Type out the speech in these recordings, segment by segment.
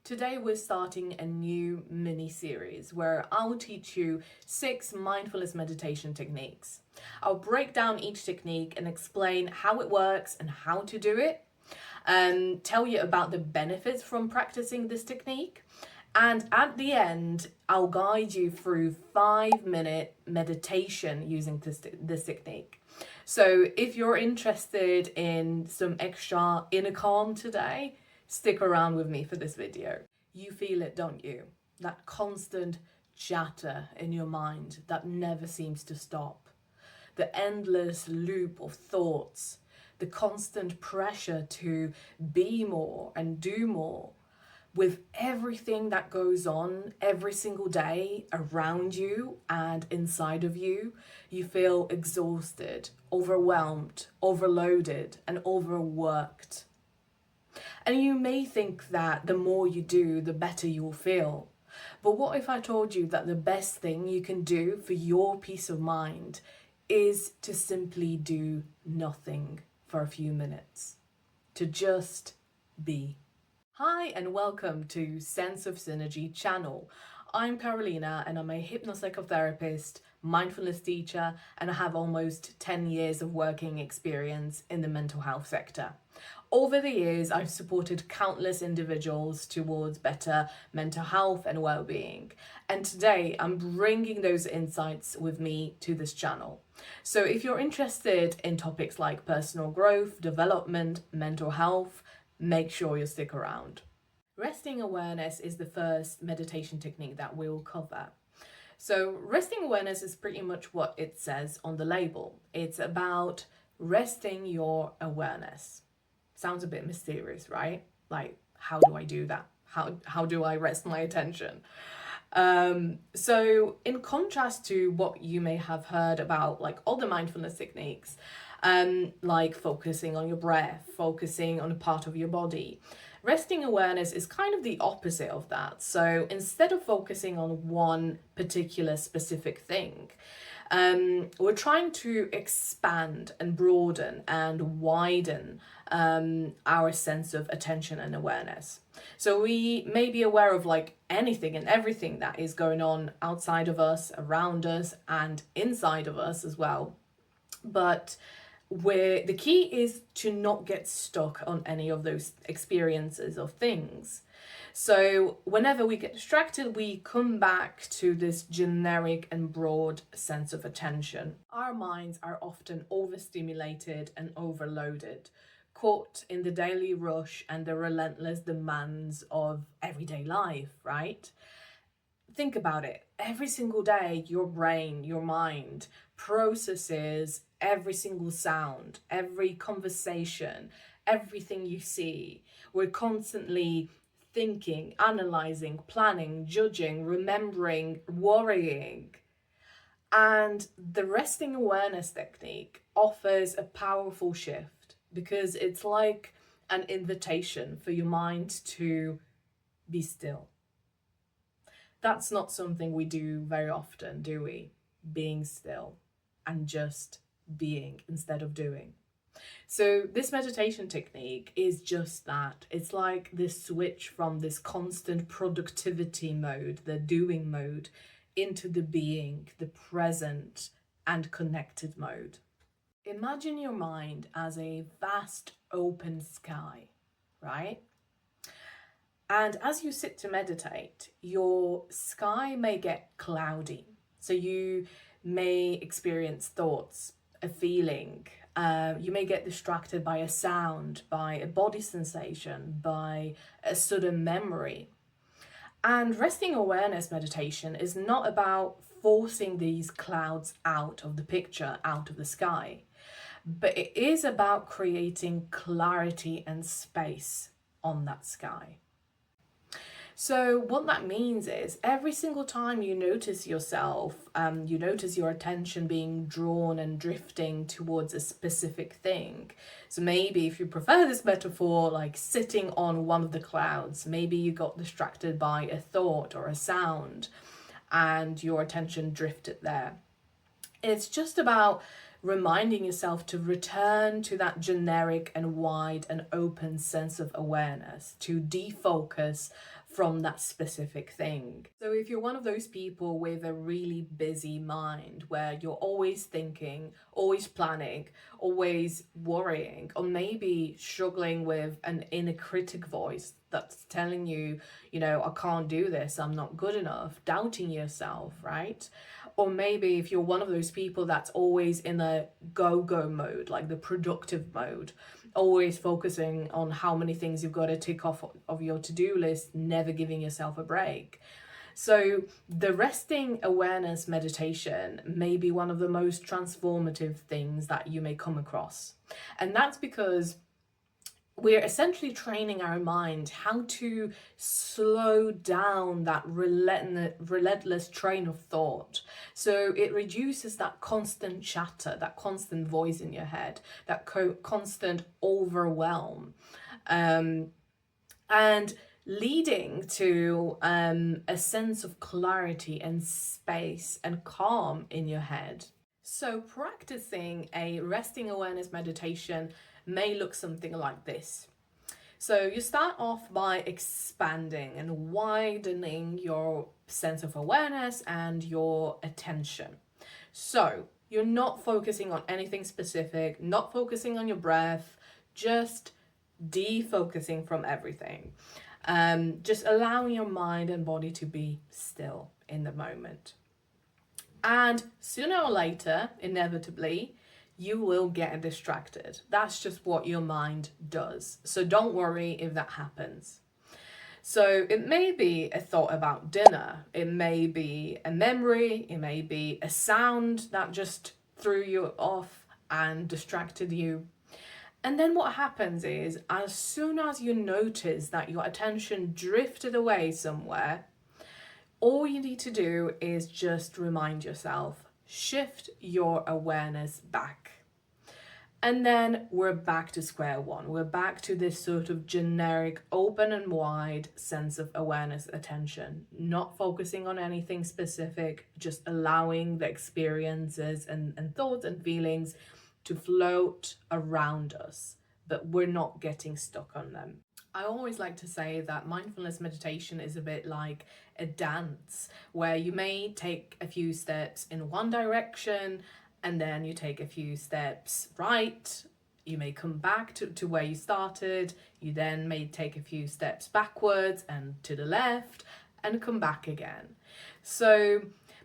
Today we're starting a new mini-series where I'll teach you 6 mindfulness meditation techniques. I'll break down each technique and explain how it works and how to do it, and tell you about the benefits from practicing this technique. And at the end, I'll guide you through 5-minute meditation using this technique. So if you're interested in some extra inner calm today, stick around with me for this video. You feel it, don't you? That constant chatter in your mind that never seems to stop. The endless loop of thoughts, the constant pressure to be more and do more. With everything that goes on every single day around you and inside of you, you feel exhausted, overwhelmed, overloaded, and overworked. And you may think that the more you do, the better you will feel. But what if I told you that the best thing you can do for your peace of mind is to simply do nothing for a few minutes? To just be. Hi and welcome to Sense of Synergy channel. I'm Carolina and I'm a hypnopsychotherapist, mindfulness teacher, and I have almost 10 years of working experience in the mental health sector. Over the years, I've supported countless individuals towards better mental health and well-being. And today, I'm bringing those insights with me to this channel. So if you're interested in topics like personal growth, development, mental health, make sure you stick around. Resting awareness is the first meditation technique that we'll cover. So resting awareness is pretty much what it says on the label. It's about resting your awareness. Sounds a bit mysterious, right? Like, how do I do that? How do I rest my attention? So in contrast to what you may have heard about like other mindfulness techniques, like focusing on your breath, focusing on a part of your body, resting awareness is kind of the opposite of that. So instead of focusing on one particular specific thing, we're trying to expand and broaden and widen our sense of attention and awareness. So we may be aware of like anything and everything that is going on outside of us, around us, and inside of us as well. But where the key is to not get stuck on any of those experiences of things. So whenever we get distracted, we come back to this generic and broad sense of attention. Our minds are often overstimulated and overloaded, caught in the daily rush and the relentless demands of everyday life, right? Think about it. Every single day, your brain, your mind processes every single sound, every conversation, everything you see. We're constantly thinking, analyzing, planning, judging, remembering, worrying. And the resting awareness technique offers a powerful shift because it's like an invitation for your mind to be still. That's not something we do very often, do we? Being still and just being instead of doing. So this meditation technique is just that. It's like this switch from this constant productivity mode, the doing mode, into the being, the present and connected mode. Imagine your mind as a vast open sky, right? And as you sit to meditate, your sky may get cloudy. So you may experience thoughts, a feeling. You may get distracted by a sound, by a body sensation, by a sudden memory. And resting awareness meditation is not about forcing these clouds out of the picture, out of the sky, but it is about creating clarity and space on that sky. So what that means is every single time you notice yourself, you notice your attention being drawn and drifting towards a specific thing. So maybe if you prefer this metaphor, like sitting on one of the clouds, maybe you got distracted by a thought or a sound and your attention drifted there. It's just about reminding yourself to return to that generic and wide and open sense of awareness, to defocus from that specific thing. So if you're one of those people with a really busy mind where you're always thinking, always planning, always worrying, or maybe struggling with an inner critic voice that's telling you, I can't do this, I'm not good enough, doubting yourself, right? Or maybe if you're one of those people that's always in a go mode, like the productive mode, always focusing on how many things you've got to tick off of your to-do list, never giving yourself a break. So the resting awareness meditation may be one of the most transformative things that you may come across. And that's because we're essentially training our mind how to slow down that relentless train of thought. So it reduces that constant chatter, that constant voice in your head, that constant overwhelm, and leading to a sense of clarity and space and calm in your head. So practicing a resting awareness meditation may look something like this. So you start off by expanding and widening your sense of awareness and your attention. So you're not focusing on anything specific, not focusing on your breath, just defocusing from everything. Just allowing your mind and body to be still in the moment. And sooner or later, inevitably, you will get distracted. That's just what your mind does. So don't worry if that happens. So it may be a thought about dinner, it may be a memory, it may be a sound that just threw you off and distracted you. And then what happens is, as soon as you notice that your attention drifted away somewhere, all you need to do is just remind yourself, shift your awareness back. And then we're back to square one. We're back to this sort of generic, open and wide sense of awareness, attention, not focusing on anything specific, just allowing the experiences and thoughts and feelings to float around us, but we're not getting stuck on them. I always like to say that mindfulness meditation is a bit like a dance where you may take a few steps in one direction and then you take a few steps right. You may come back to where you started. You then may take a few steps backwards and to the left and come back again. So,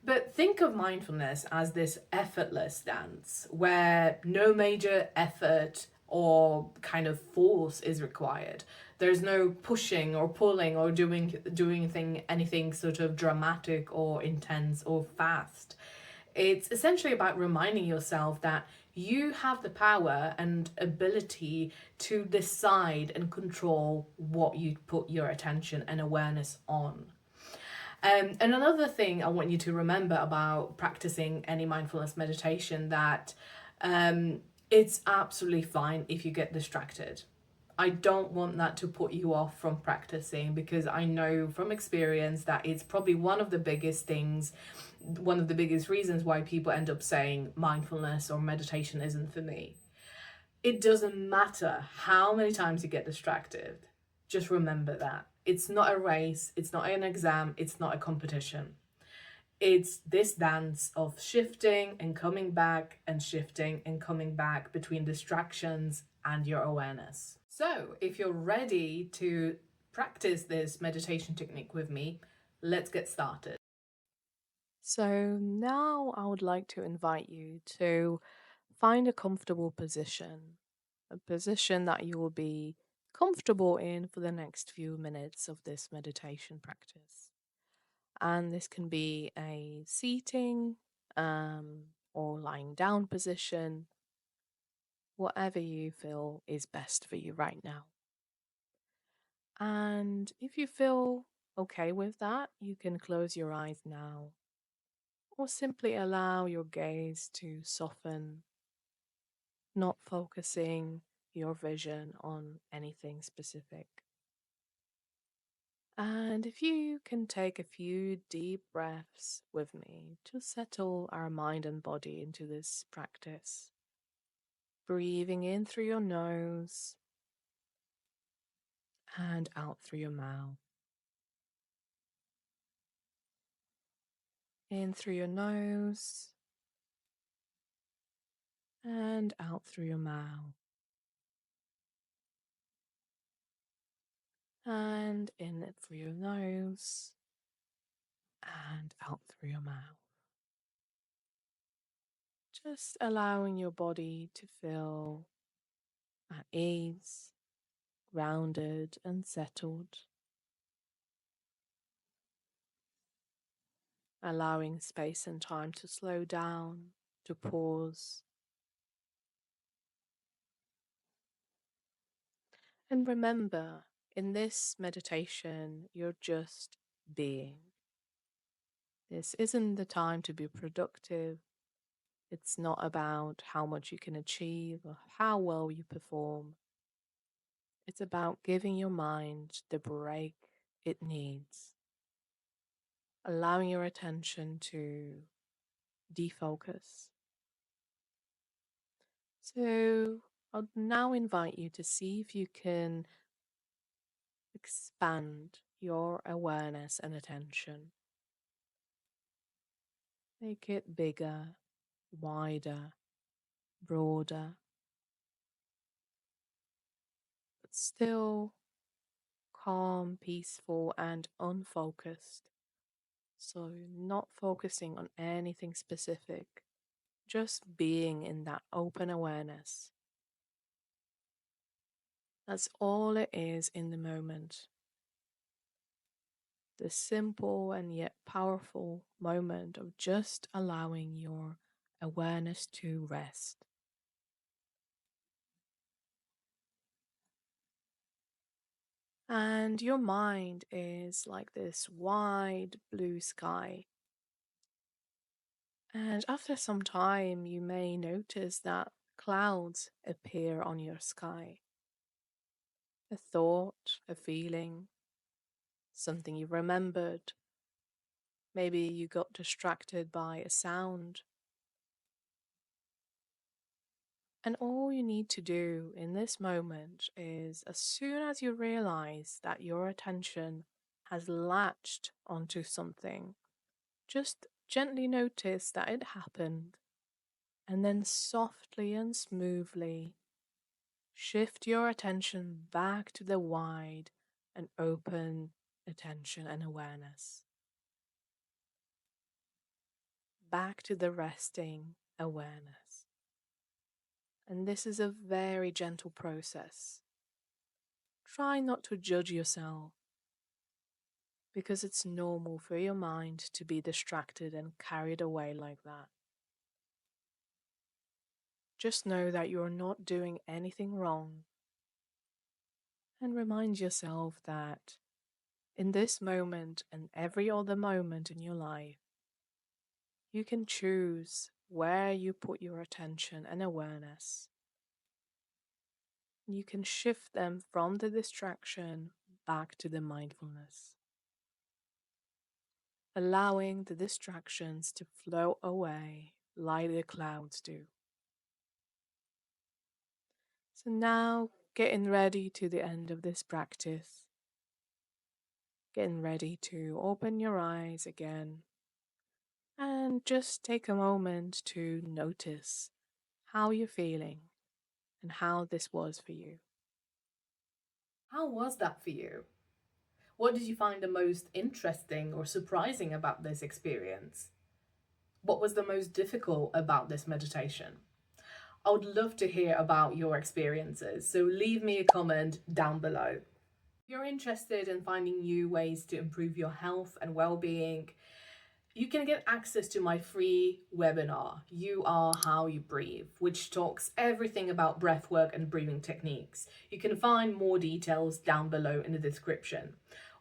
but think of mindfulness as this effortless dance where no major effort or kind of force is required. There's no pushing or pulling or doing anything sort of dramatic or intense or fast. It's essentially about reminding yourself that you have the power and ability to decide and control what you put your attention and awareness on. And another thing I want you to remember about practicing any mindfulness meditation, that it's absolutely fine if you get distracted. I don't want that to put you off from practicing, because I know from experience that it's probably one of the biggest reasons why people end up saying mindfulness or meditation isn't for me. It doesn't matter how many times you get distracted. Just remember that. It's not a race, it's not an exam, it's not a competition. It's this dance of shifting and coming back and shifting and coming back between distractions and your awareness. So if you're ready to practice this meditation technique with me, let's get started. So now I would like to invite you to find a comfortable position, a position that you will be comfortable in for the next few minutes of this meditation practice. And this can be a seating or lying down position, whatever you feel is best for you right now. And if you feel okay with that, you can close your eyes now, or simply allow your gaze to soften, not focusing your vision on anything specific. And if you can take a few deep breaths with me to settle our mind and body into this practice, breathing in through your nose and out through your mouth. In through your nose and out through your mouth. And in it through your nose and out through your mouth. Just allowing your body to feel at ease, grounded and settled. Allowing space and time to slow down, to pause. And remember, in this meditation, you're just being. This isn't the time to be productive. It's not about how much you can achieve or how well you perform. It's about giving your mind the break it needs, allowing your attention to defocus. So I'll now invite you to see if you can expand your awareness and attention. Make it bigger, wider, broader, but still calm, peaceful, and unfocused. So, not focusing on anything specific, just being in that open awareness. That's all it is in the moment. The simple and yet powerful moment of just allowing your awareness to rest. And your mind is like this wide blue sky. And after some time, you may notice that clouds appear on your sky. A thought, a feeling, something you remembered. Maybe you got distracted by a sound. And all you need to do in this moment is, as soon as you realize that your attention has latched onto something, just gently notice that it happened, and then softly and smoothly shift your attention back to the wide and open attention and awareness. Back to the resting awareness. And this is a very gentle process. Try not to judge yourself, because it's normal for your mind to be distracted and carried away like that. Just know that you're not doing anything wrong, and remind yourself that in this moment and every other moment in your life, you can choose where you put your attention and awareness. You can shift them from the distraction back to the mindfulness, allowing the distractions to flow away like the clouds do. So now, getting ready to the end of this practice, getting ready to open your eyes again, and just take a moment to notice how you're feeling and how this was for you. How was that for you? What did you find the most interesting or surprising about this experience? What was the most difficult about this meditation? I would love to hear about your experiences, so leave me a comment down below. If you're interested in finding new ways to improve your health and well-being, you can get access to my free webinar, You Are How You Breathe, which talks everything about breathwork and breathing techniques. You can find more details down below in the description.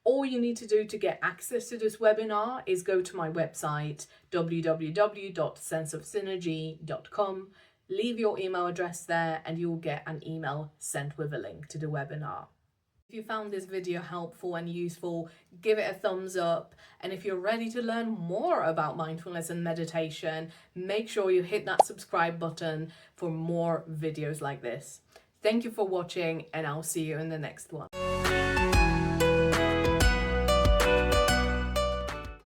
All you need to do to get access to this webinar is go to my website, www.senseofsynergy.com, leave your email address there, and you'll get an email sent with a link to the webinar. If you found this video helpful and useful, give it a thumbs up. And if you're ready to learn more about mindfulness and meditation, make sure you hit that subscribe button for more videos like this. Thank you for watching, and I'll see you in the next one.